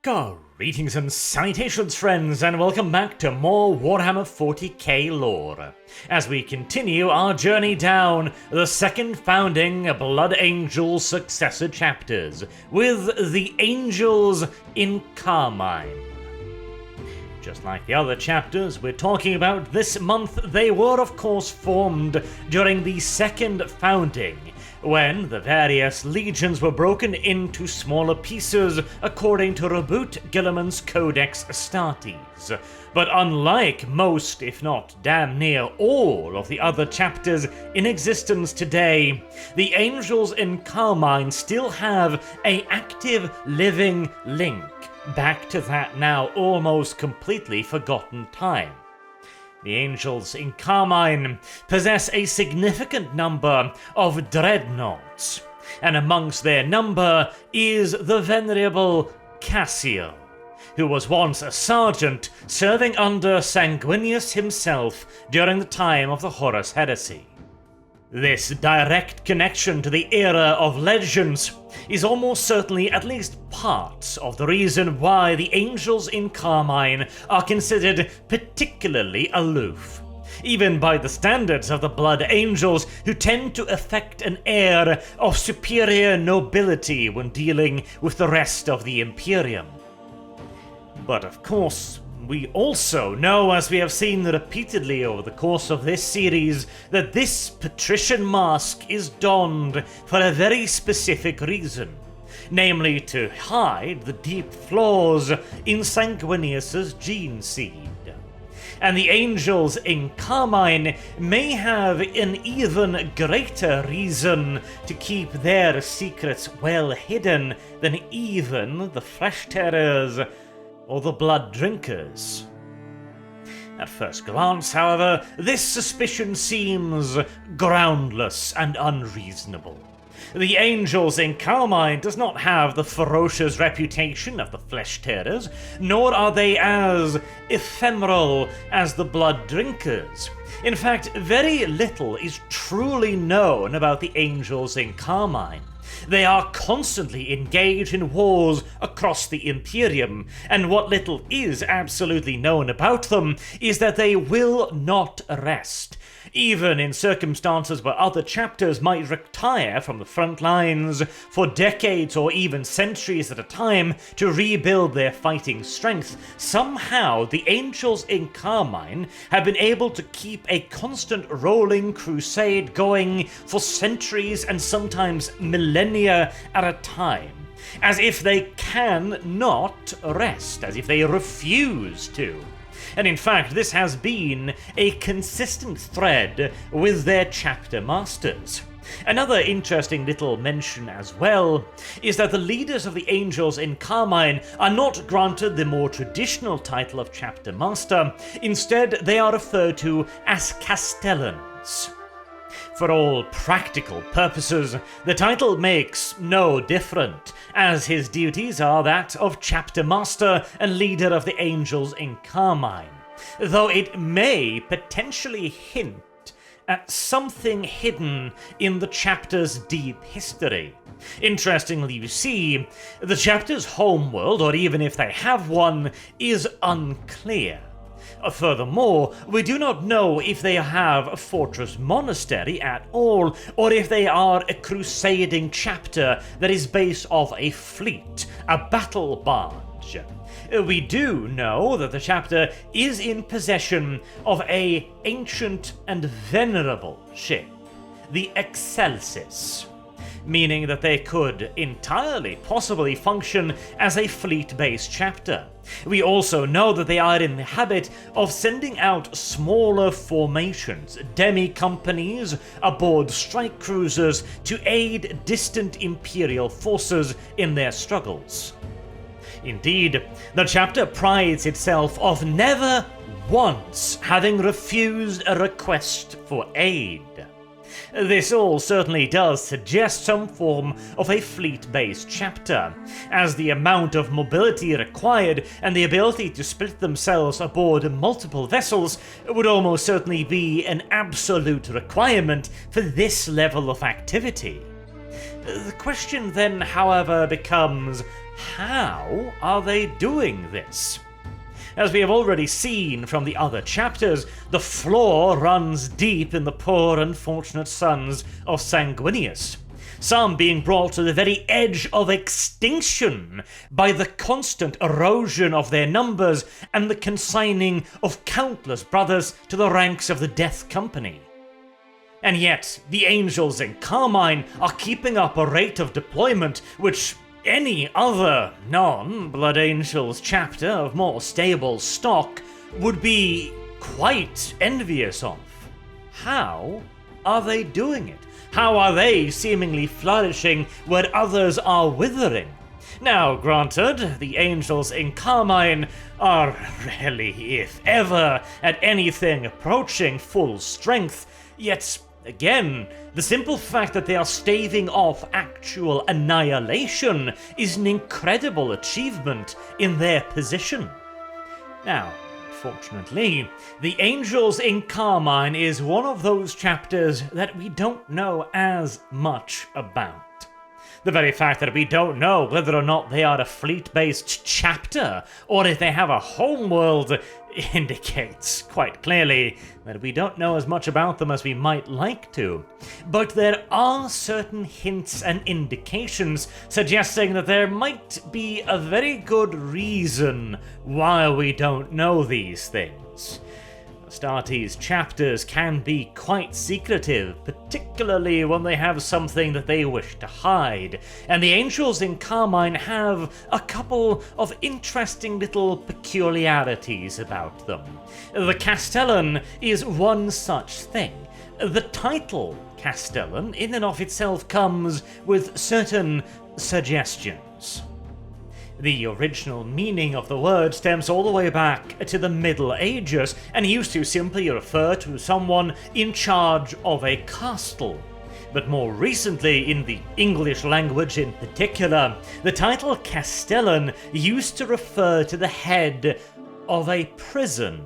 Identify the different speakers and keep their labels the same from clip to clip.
Speaker 1: Greetings and salutations, friends, and welcome back to more Warhammer 40k lore, as we continue our journey down the second founding Blood Angel Successor chapters, with the Angels Encarmine. Just like the other chapters we're talking about this month, they were of course formed during the second founding, when the various legions were broken into smaller pieces according to Reboot Gilliman's Codex Astartes. But unlike most, if not damn near all, of the other chapters in existence today, the Angels Encarmine still have an active living link back to that now almost completely forgotten time. The Angels Encarmine possess a significant number of dreadnoughts, and amongst their number is the venerable Cassio, who was once a sergeant serving under Sanguinius himself during the time of the Horus Heresy. This direct connection to the era of legends is almost certainly at least part of the reason why the Angels Encarmine are considered particularly aloof, even by the standards of the Blood Angels, who tend to affect an air of superior nobility when dealing with the rest of the Imperium. But of course, we also know, as we have seen repeatedly over the course of this series, that this patrician mask is donned for a very specific reason, namely to hide the deep flaws in Sanguinius's gene seed. And the Angels Encarmine may have an even greater reason to keep their secrets well hidden than even the Flesh Terrors or the Blood Drinkers. At first glance, however, this suspicion seems groundless and unreasonable. The Angels Encarmine does not have the ferocious reputation of the Flesh Terrors, nor are they as ephemeral as the Blood Drinkers. In fact, very little is truly known about the Angels Encarmine. They are constantly engaged in wars across the Imperium, and what little is absolutely known about them is that they will not rest, even in circumstances where other chapters might retire from the front lines for decades or even centuries at a time to rebuild their fighting strength. Somehow, the Angels Encarmine have been able to keep a constant rolling crusade going for centuries and sometimes millennia at a time, as if they can not rest, as if they refuse to. And in fact, this has been a consistent thread with their chapter masters. Another interesting little mention as well is that the leaders of the Angels Encarmine are not granted the more traditional title of chapter master. Instead, they are referred to as Castellans. For all practical purposes, the title makes no difference, as his duties are that of chapter master and leader of the Angels Encarmine, though it may potentially hint at something hidden in the chapter's deep history. Interestingly, you see, the chapter's homeworld, or even if they have one, is unclear. Furthermore, we do not know if they have a fortress monastery at all, or if they are a crusading chapter that is based off a fleet, a battle barge. We do know that the chapter is in possession of an ancient and venerable ship, the Excelsis, meaning that they could entirely possibly function as a fleet-based chapter. We also know that they are in the habit of sending out smaller formations, demi-companies, aboard strike cruisers to aid distant Imperial forces in their struggles. Indeed, the chapter prides itself of never once having refused a request for aid. This all certainly does suggest some form of a fleet-based chapter, as the amount of mobility required and the ability to split themselves aboard multiple vessels would almost certainly be an absolute requirement for this level of activity. The question then, however, becomes, how are they doing this? As we have already seen from the other chapters, the flaw runs deep in the poor unfortunate sons of Sanguinius, some being brought to the very edge of extinction by the constant erosion of their numbers and the consigning of countless brothers to the ranks of the Death Company. And yet, the angels in Encarmine are keeping up a rate of deployment which any other non-Blood Angels chapter of more stable stock would be quite envious of. How are they doing it? How are they seemingly flourishing where others are withering? Now, granted, the angels in Encarmine are rarely, if ever, at anything approaching full strength, yet again, the simple fact that they are staving off actual annihilation is an incredible achievement in their position. Now, unfortunately, the Angels in Encarmine is one of those chapters that we don't know as much about. The very fact that we don't know whether or not they are a fleet-based chapter, or if they have a homeworld, indicates quite clearly that we don't know as much about them as we might like to. But there are certain hints and indications suggesting that there might be a very good reason why we don't know these things. Astartes chapters can be quite secretive, particularly when they have something that they wish to hide, and the Angels in Encarmine have a couple of interesting little peculiarities about them. The Castellan is one such thing. The title Castellan in and of itself comes with certain suggestions. The original meaning of the word stems all the way back to the Middle Ages and used to simply refer to someone in charge of a castle. But more recently, in the English language in particular, the title Castellan used to refer to the head of a prison.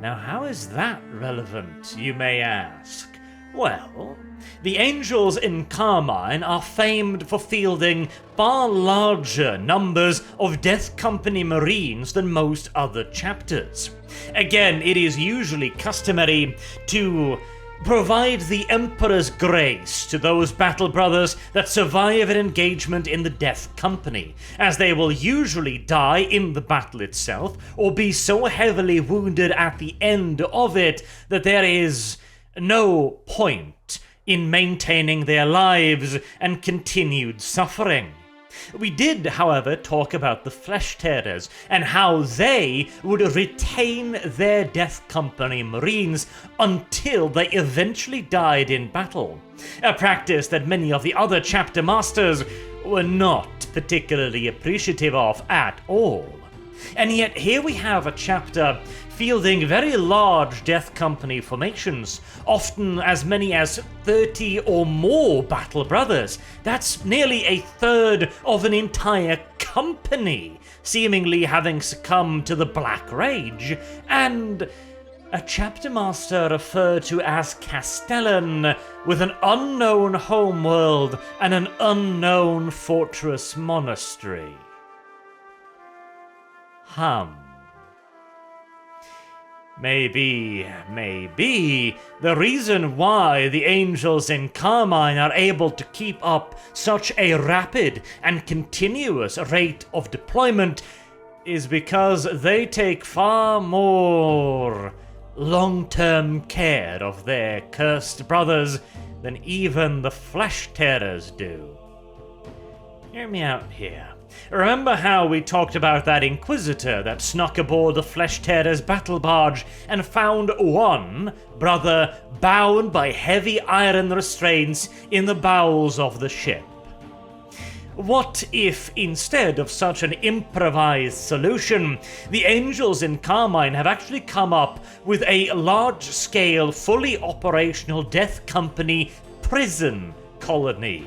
Speaker 1: Now, how is that relevant, you may ask? Well, the Angels in Encarmine are famed for fielding far larger numbers of Death Company Marines than most other chapters. Again, it is usually customary to provide the Emperor's grace to those battle brothers that survive an engagement in the Death Company, as they will usually die in the battle itself, or be so heavily wounded at the end of it that there is no point in maintaining their lives and continued suffering. We did, however, talk about the Flesh Tearers and how they would retain their Death Company Marines until they eventually died in battle, a practice that many of the other chapter masters were not particularly appreciative of at all. And yet here we have a chapter fielding very large Death Company formations, often as many as 30 or more battle brothers. That's nearly a third of an entire company, seemingly having succumbed to the Black Rage, and a chapter master referred to as Castellan, with an unknown homeworld and an unknown fortress monastery. Maybe the reason why the Angels in Encarmine are able to keep up such a rapid and continuous rate of deployment is because they take far more long-term care of their cursed brothers than even the Flesh Tearers do. Hear me out here. Remember how we talked about that Inquisitor that snuck aboard the Flesh Tearers battle barge and found one brother bound by heavy iron restraints in the bowels of the ship? What if, instead of such an improvised solution, the Angels in Encarmine have actually come up with a large-scale, fully operational Death Company prison colony,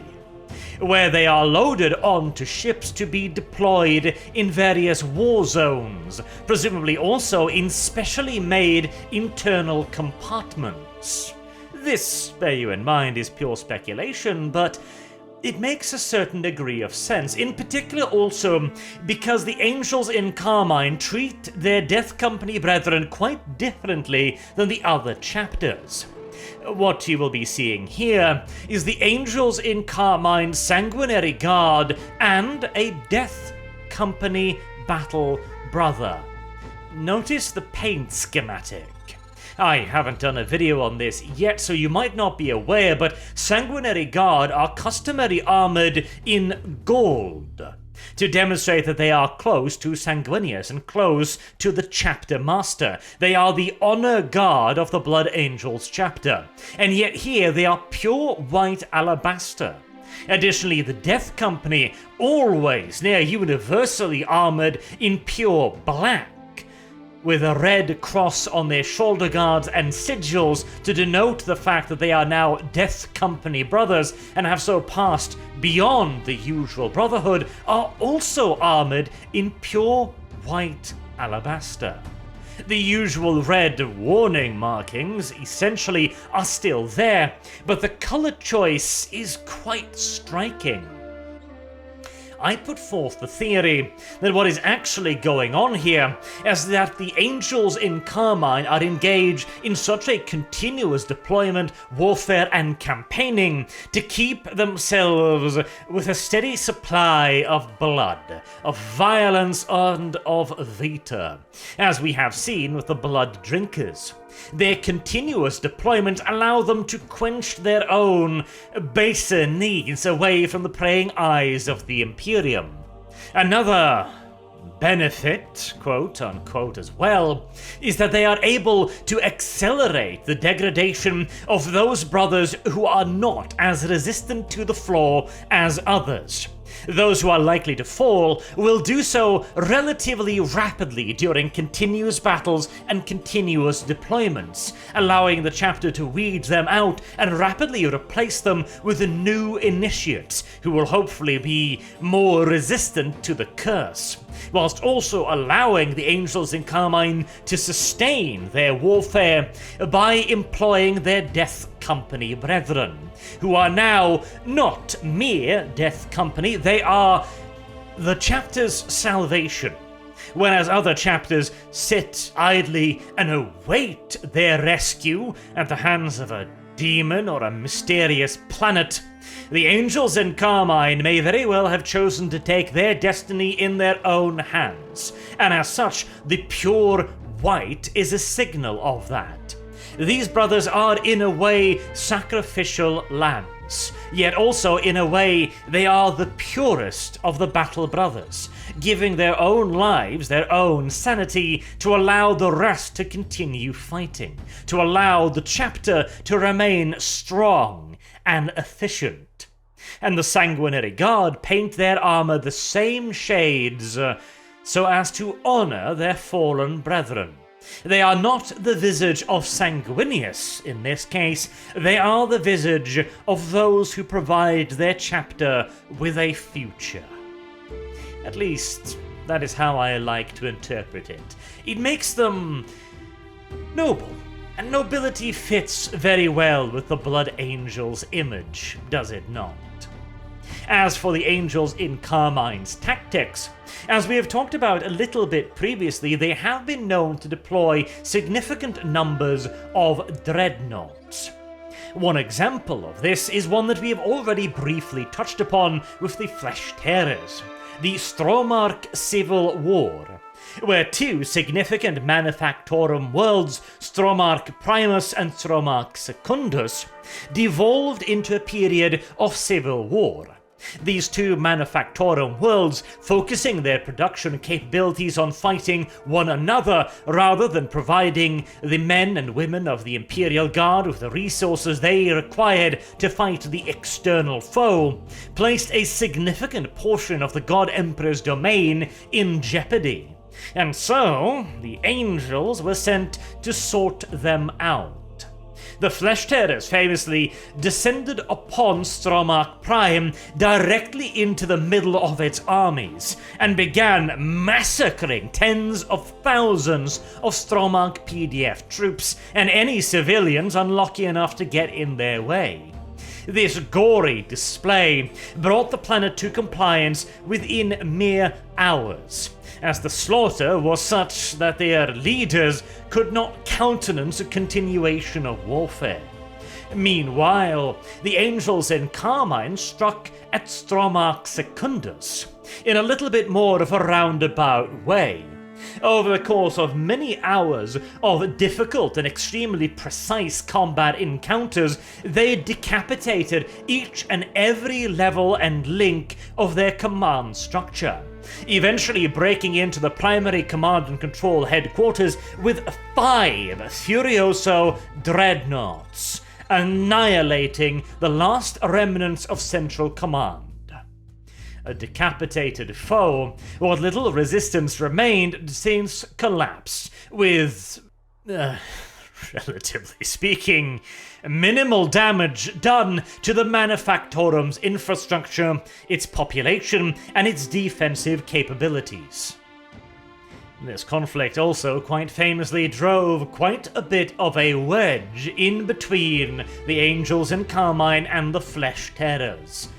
Speaker 1: where they are loaded onto ships to be deployed in various war zones, presumably also in specially made internal compartments? This, bear you in mind, is pure speculation, but it makes a certain degree of sense, in particular also because the angels in Encarmine treat their Death Company brethren quite differently than the other chapters. What you will be seeing here is the angels in Encarmine's Sanguinary Guard and a Death Company battle brother. Notice the paint schematic. I haven't done a video on this yet, so you might not be aware, but Sanguinary Guard are customary armored in gold, to demonstrate that they are close to Sanguinius and close to the chapter master. They are the honor guard of the Blood Angels chapter, and yet here they are pure white alabaster. Additionally, the Death Company, always near universally armored in pure black, with a red cross on their shoulder guards and sigils to denote the fact that they are now Death Company brothers and have so passed beyond the usual brotherhood, are also armored in pure white alabaster. The usual red warning markings essentially are still there, but the color choice is quite striking. I put forth the theory that what is actually going on here is that the angels in Encarmine are engaged in such a continuous deployment, warfare, and campaigning to keep themselves with a steady supply of blood, of violence, and of vita, as we have seen with the blood drinkers. Their continuous deployment allow them to quench their own baser needs away from the preying eyes of the Imperium. Another benefit, quote unquote, as well, is that they are able to accelerate the degradation of those brothers who are not as resistant to the flaw as others. Those who are likely to fall will do so relatively rapidly during continuous battles and continuous deployments, allowing the chapter to weed them out and rapidly replace them with the new initiates, who will hopefully be more resistant to the curse, whilst also allowing the angels in Encarmine to sustain their warfare by employing their Death Company brethren, who are now not mere Death Company, they are the chapter's salvation. Whereas other chapters sit idly and await their rescue at the hands of a demon or a mysterious planet, the angels in Encarmine may very well have chosen to take their destiny in their own hands, and as such, the pure white is a signal of that. These brothers are in a way sacrificial lambs, yet also in a way they are the purest of the battle brothers, giving their own lives, their own sanity, to allow the rest to continue fighting, to allow the chapter to remain strong and efficient. And the Sanguinary Guard paint their armor the same shades so as to honor their fallen brethren. They are not the visage of Sanguinius in this case, they are the visage of those who provide their chapter with a future. At least, that is how I like to interpret it. It makes them noble, and nobility fits very well with the Blood Angel's image, does it not? As for the angels in Encarmine's tactics, as we have talked about a little bit previously, they have been known to deploy significant numbers of dreadnoughts. One example of this is one that we have already briefly touched upon with the Flesh Tearers, the Stromark Civil War, where two significant Manufactorum worlds, Stromark Primus and Stromark Secundus, devolved into a period of civil war. These two Manufactorum worlds focusing their production capabilities on fighting one another rather than providing the men and women of the Imperial Guard with the resources they required to fight the external foe, placed a significant portion of the God Emperor's domain in jeopardy. And so, the angels were sent to sort them out. The Flesh Tearers famously descended upon Stromark Prime directly into the middle of its armies and began massacring tens of thousands of Stromark PDF troops and any civilians unlucky enough to get in their way. This gory display brought the planet to compliance within mere hours, as the slaughter was such that their leaders could not countenance a continuation of warfare. Meanwhile, the angels in Encarmine struck at Stromarch Secundus in a little bit more of a roundabout way. Over the course of many hours of difficult and extremely precise combat encounters, they decapitated each and every level and link of their command structure, eventually breaking into the primary command and control headquarters with 5 Furioso dreadnoughts, annihilating the last remnants of Central Command. A decapitated foe, what little resistance remained since collapsed, with, relatively speaking, minimal damage done to the Manufactorum's infrastructure, its population, and its defensive capabilities. This conflict also quite famously drove quite a bit of a wedge in between the Angels in Encarmine and the Flesh Terrors.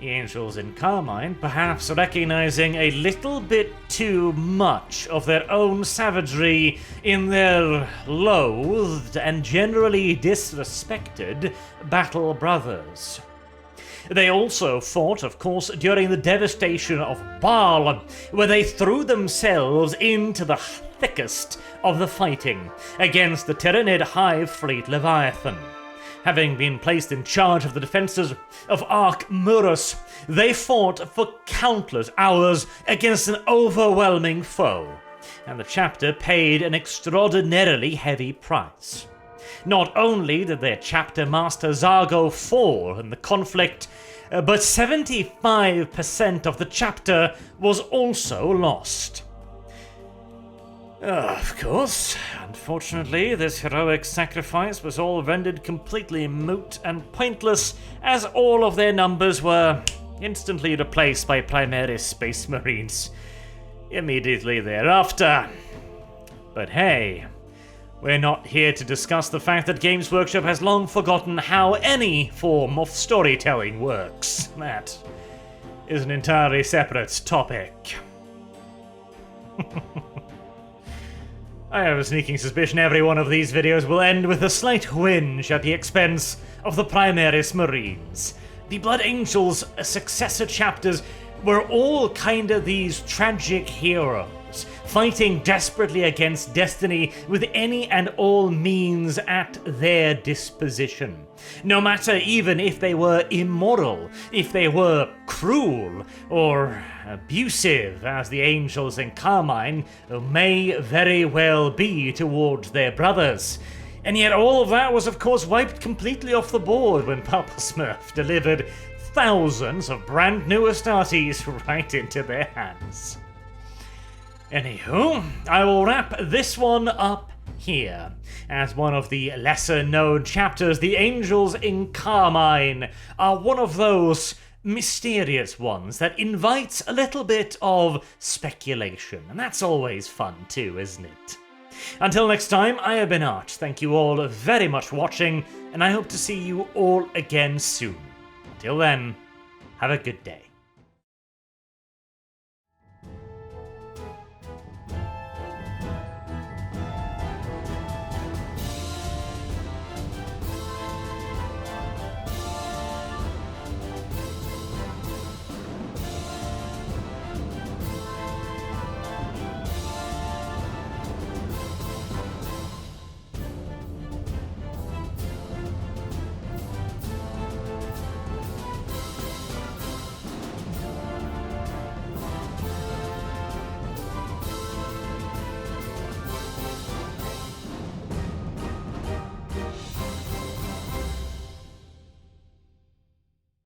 Speaker 1: The Angels in Encarmine perhaps recognizing a little bit too much of their own savagery in their loathed and generally disrespected battle brothers. They also fought, of course, during the devastation of Baal, where they threw themselves into the thickest of the fighting against the Tyranid Hive Fleet Leviathan. Having been placed in charge of the defenses of Arch Murus, they fought for countless hours against an overwhelming foe, and the chapter paid an extraordinarily heavy price. Not only did their chapter master Zargo fall in the conflict, but 75% of the chapter was also lost. Of course, unfortunately, this heroic sacrifice was all rendered completely moot and pointless, as all of their numbers were instantly replaced by Primaris Space Marines immediately thereafter. But hey, we're not here to discuss the fact that Games Workshop has long forgotten how any form of storytelling works. That is an entirely separate topic. I have a sneaking suspicion every one of these videos will end with a slight whinge at the expense of the Primaris Marines. The Blood Angels successor chapters were all kinda these tragic heroes, fighting desperately against destiny with any and all means at their disposition. No matter even if they were immoral, if they were cruel, or abusive, as the Angels in Encarmine may very well be towards their brothers. And yet all of that was of course wiped completely off the board when Papa Smurf delivered thousands of brand new Astartes right into their hands. Anywho, I will wrap this one up here. As one of the lesser known chapters, the Angels in Encarmine are one of those mysterious ones that invites a little bit of speculation, and that's always fun too, isn't it? Until next time, I have been Arch. Thank you all very much for watching, and I hope to see you all again soon. Until then, have a good day.